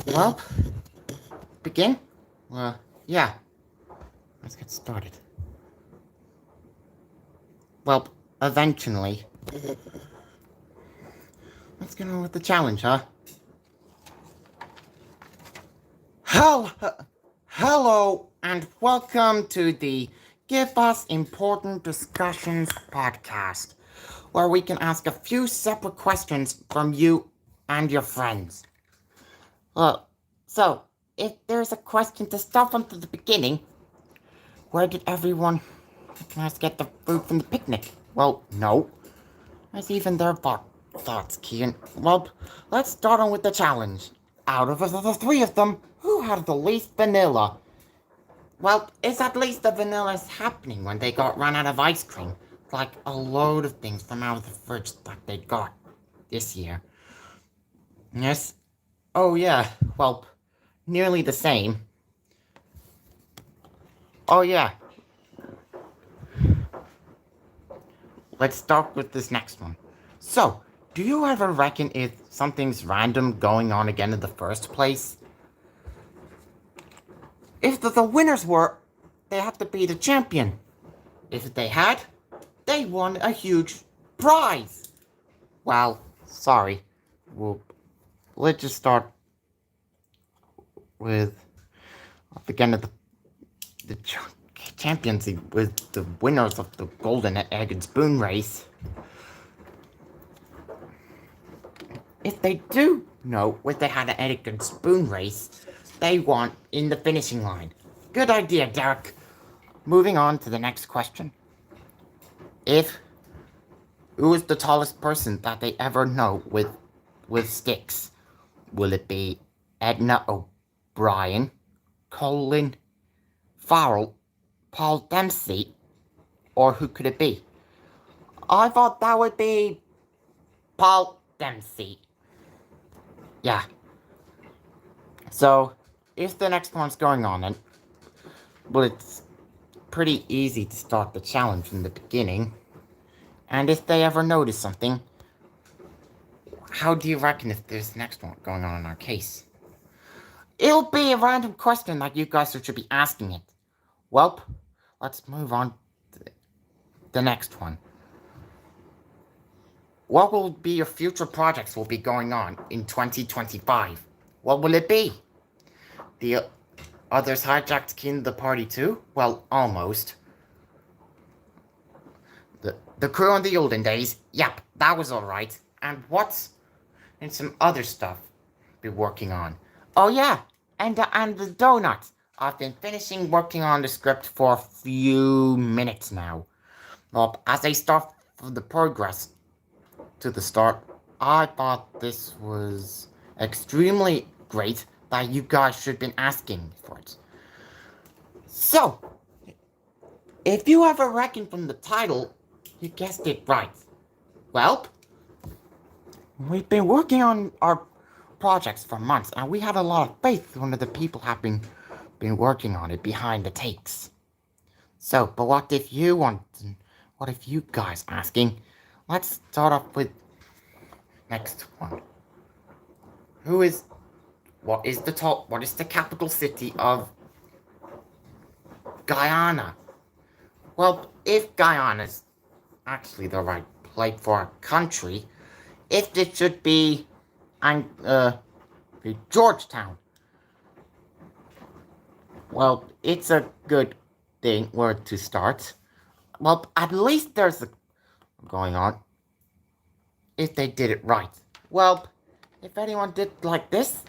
Well, begin? Yeah, let's get started. Well, eventually. Let's get on with the challenge, huh? Hell, hello, and welcome to the Give Us Important Discussions podcast, where we can ask a few separate questions from you and your friends. Well, so, if there's a question to start from the beginning, where did everyone get the food from the picnic? Well, no. That's even their thoughts, Kian. Well, let's start on with the challenge. Out of the three of them, who had the least vanilla? Well, it's at least the vanilla's happening when they got run out of ice cream. Like a load of things from out of the fridge that they got this year. Yes? Oh, yeah. Well, nearly the same. Oh, yeah. Let's start with this next one. So, do you ever reckon if something's random going on again in the first place? If the winners were, they have to be the champion. If they had, they won a huge prize. Well, sorry. Well, let's just start with again the champions with the winners of the golden egg and spoon race. If they do know if they had an egg and spoon race, they won in the finishing line. Good idea, Derek. Moving on to the next question. If who is the tallest person that they ever know with sticks? Will it be Edna O'Brien, Colin Farrell, Paul Dempsey, or who could it be? I thought that would be Paul Dempsey. Yeah. So, if the next one's going on, then well, it's pretty easy to start the challenge from the beginning. And if they ever notice something, how do you reckon if there's the next one going on in our case? It'll be a random question like you guys should be asking it. Welp, let's move on to the next one. What will be your future projects will be going on in 2025? What will it be? The others hijacked King the party too? Well, almost. The crew on the olden days? Yep, that was alright. And what's and some other stuff be working on? Oh yeah, and the donuts. I've been finishing working on the script for a few minutes now. Well, as I start the progress to the start, I thought this was extremely great that you guys should have been asking for it. So, if you ever reckon from the title, you guessed it right. Well, we've been working on our projects for months, and we have a lot of faith in the people have been working on it behind the takes. So, but what if you guys asking? Let's start off with next one. What is the capital city of Guyana? Well, if Guyana's actually the right place for a country, if it should be Georgetown. Well, it's a good thing where to start. Well, at least there's a going on. If they did it right. Well, if anyone did like this,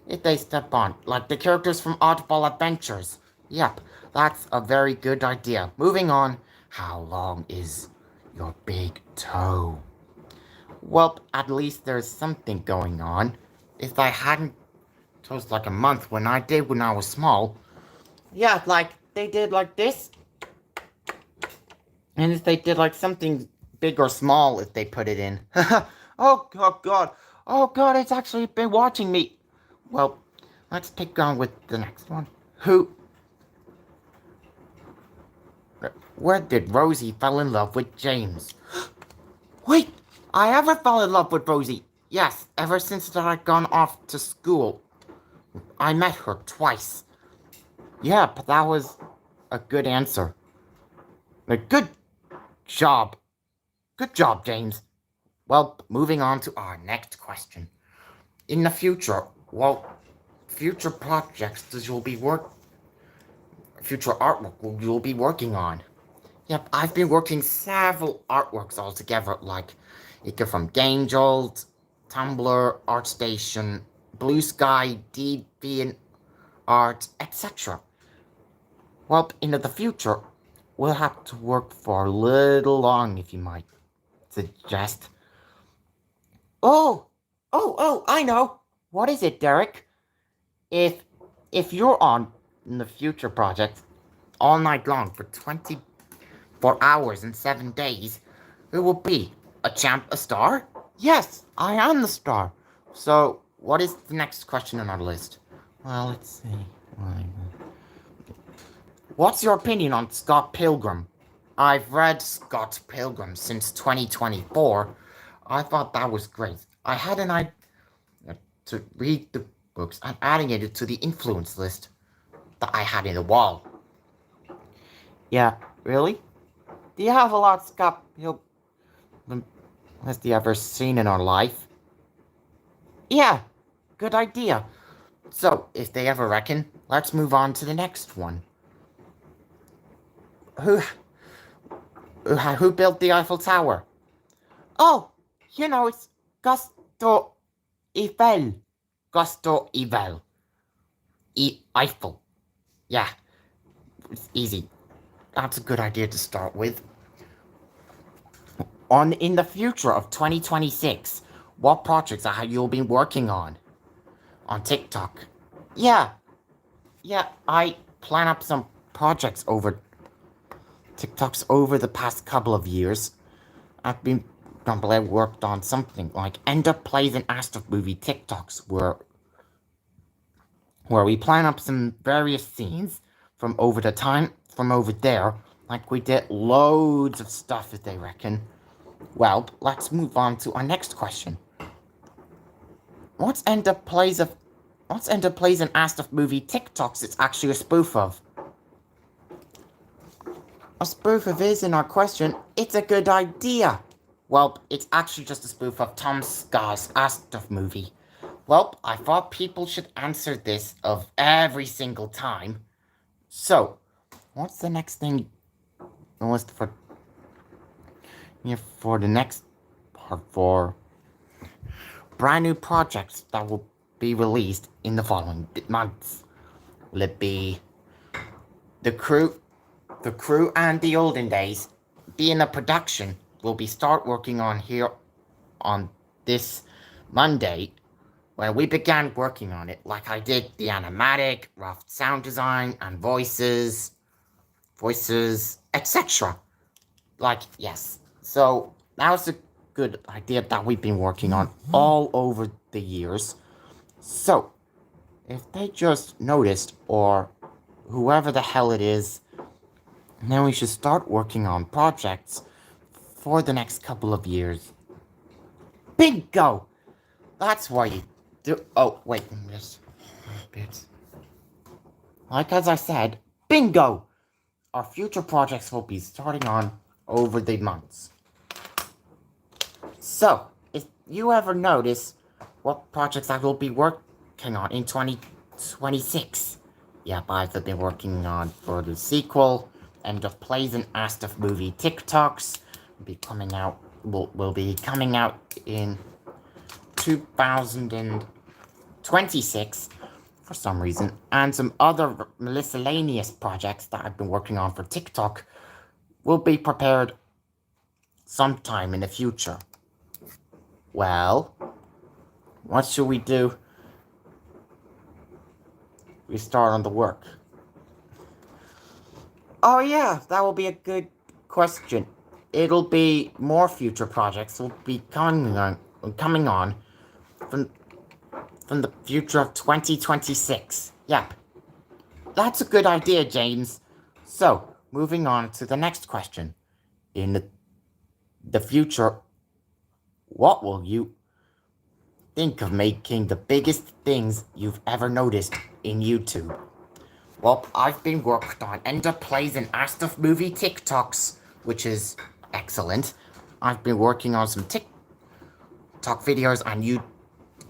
if they step on, like the characters from Oddball Adventures. Yep, that's a very good idea. Moving on, how long is your big toe? Well, at least there's something going on. If I hadn't toes like a month when I did when I was small. Yeah, like they did like this. And if they did like something big or small if they put it in. Oh god. Oh god, it's actually been watching me. Well, let's pick on with the next one. Where did Rosie fall in love with James? Wait, I ever fell in love with Rosie. Yes, ever since that I'd gone off to school. I met her twice. Yeah, but that was a good answer. A good job. Good job, James. Well, moving on to our next question. In the future, future projects that future artwork you'll be working on? Yep, I've been working several artworks altogether, like it could from Game Jolt, Tumblr, ArtStation, Blue Sky, Deviant Art, etc. Well, in the future, we'll have to work for a little long, if you might suggest. Oh, I know. What is it, Derek? If if you're on in the future project all night long for 24 hours and 7 days, who will be a star? Yes, I am the star. So, what is the next question on our list? Well, let's see. What's your opinion on Scott Pilgrim? I've read Scott Pilgrim since 2024. I thought that was great. I had an idea to read the books and adding it to the influence list that I had in the wall. Yeah, really? Do you have a lot of Scott Pilgrim has you ever seen in our life? Yeah, good idea. So, if they ever reckon, let's move on to the next one. Who who built the Eiffel Tower? Oh, it's Gusto Eiffel. Gusto Eiffel. Eiffel. Yeah, it's easy. That's a good idea to start with. In the future of 2026, what projects have you been working on TikTok? Yeah, I plan up some projects over TikToks over the past couple of years. I've been worked on something like Endaplayz Inc movie TikToks where we plan up some various scenes from over there, like we did loads of stuff if they reckon. Well, let's move on to our next question. What's Endaplayz Inc movie TikToks it's actually a spoof of? A spoof of is in our question, it's a good idea. Well, it's actually just a spoof of Tom Scar's Astov movie. Well, I thought people should answer this of every single time. So, what's the next thing on the list for the next part for brand new projects that will be released in the following months? Will it be the crew and the olden days being a production will be start working on here on this Monday when we began working on it, like I did the animatic, rough sound design, and voices, etc. Like, yes. So that was a good idea that we've been working on all over the years. So, if they just noticed, or whoever the hell it is, then we should start working on projects for the next couple of years. Bingo! That's why you do. Oh, wait, just a bit. Like as I said, bingo! Our future projects will be starting on over the months. So, if you ever notice what projects I will be working on in 2026, yep, I've been working on for the sequel, Endaplayz Inc movie TikToks, will be coming out in 2026 for some reason, and some other miscellaneous projects that I've been working on for TikTok will be prepared sometime in the future. Well, what should we do? We start on the work. Oh yeah, that will be a good question. It'll be more future projects will be coming on from the future of 2026. Yep. That's a good idea, James. So, moving on to the next question. In the future, what will you think of making the biggest things you've ever noticed in YouTube? Well, I've been working on Endaplayz and Stuff movie TikToks, which is excellent. I've been working on some TikTok videos on you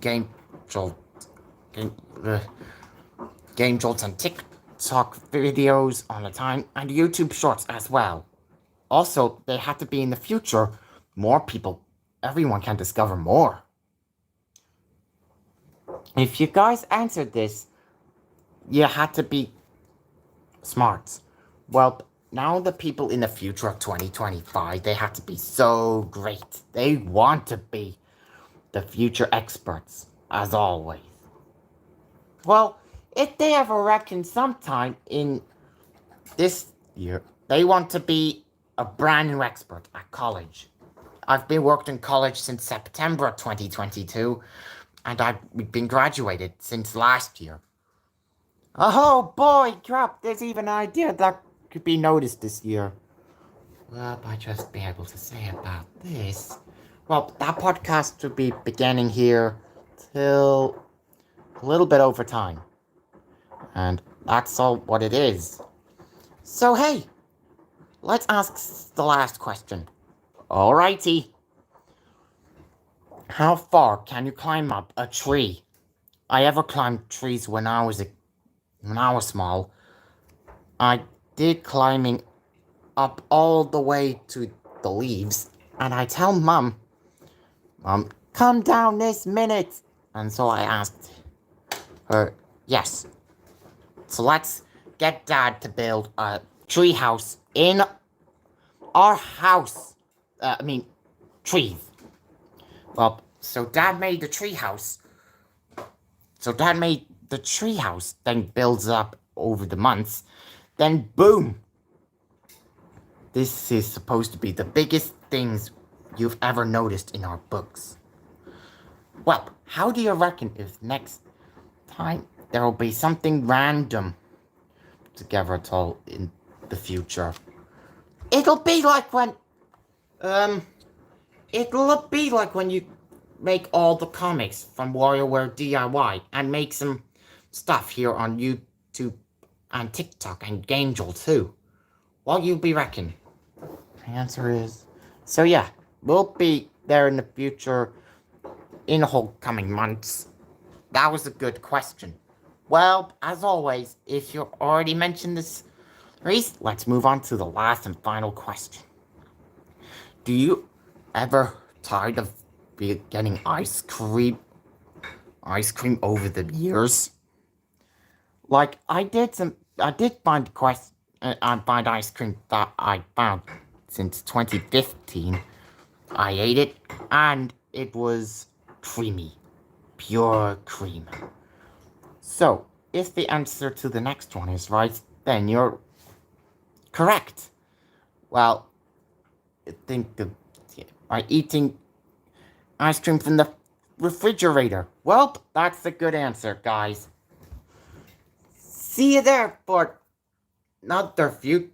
game jolt, game, uh, game jolts and TikTok videos all the time, and YouTube shorts as well. Also, they have to be in the future. More people, everyone can discover more. If you guys answered this, you had to be smart. Well, now the people in the future of 2025, they have to be so great. They want to be the future experts, as always. Well, if they ever reckon sometime in this year, they want to be a brand new expert at college. I've been working in college since September 2022, and I've been graduated since last year. Oh boy, crap, there's even an idea that could be noticed this year. Well, I just be able to say about this. Well, that podcast will be beginning here till a little bit over time. And that's all what it is. So hey, let's ask the last question. Alrighty. How far can you climb up a tree? I ever climbed trees when I was small. I did climbing up all the way to the leaves, and I tell Mum, come down this minute. And so I asked her, yes. So let's get Dad to build a tree house in our house. Trees. Well, so Dad made the tree house. Then builds up over the months. Then boom! This is supposed to be the biggest things you've ever noticed in our books. Well, how do you reckon if next time there will be something random together at all in the future? It'll be like when you make all the comics from WarioWare DIY and make some stuff here on YouTube and TikTok and GameJolt too. What you be reckon? The answer is, so yeah, we'll be there in the future in the whole coming months. That was a good question. Well, as always, if you already mentioned this, Reese, let's move on to the last and final question. Do you ever tired of getting ice cream over the years? Like I did find ice cream that I found since 2015. I ate it and it was creamy, pure cream. So, if the answer to the next one is right, then you're correct. Well, by eating ice cream from the refrigerator. Well, that's a good answer, guys. See you there for another future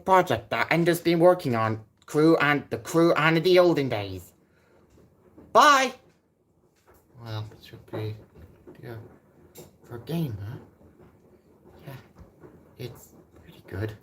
project that Ender's been working on. The crew and the olden days. Bye! Well, it should be for a game, huh? Yeah, it's pretty good.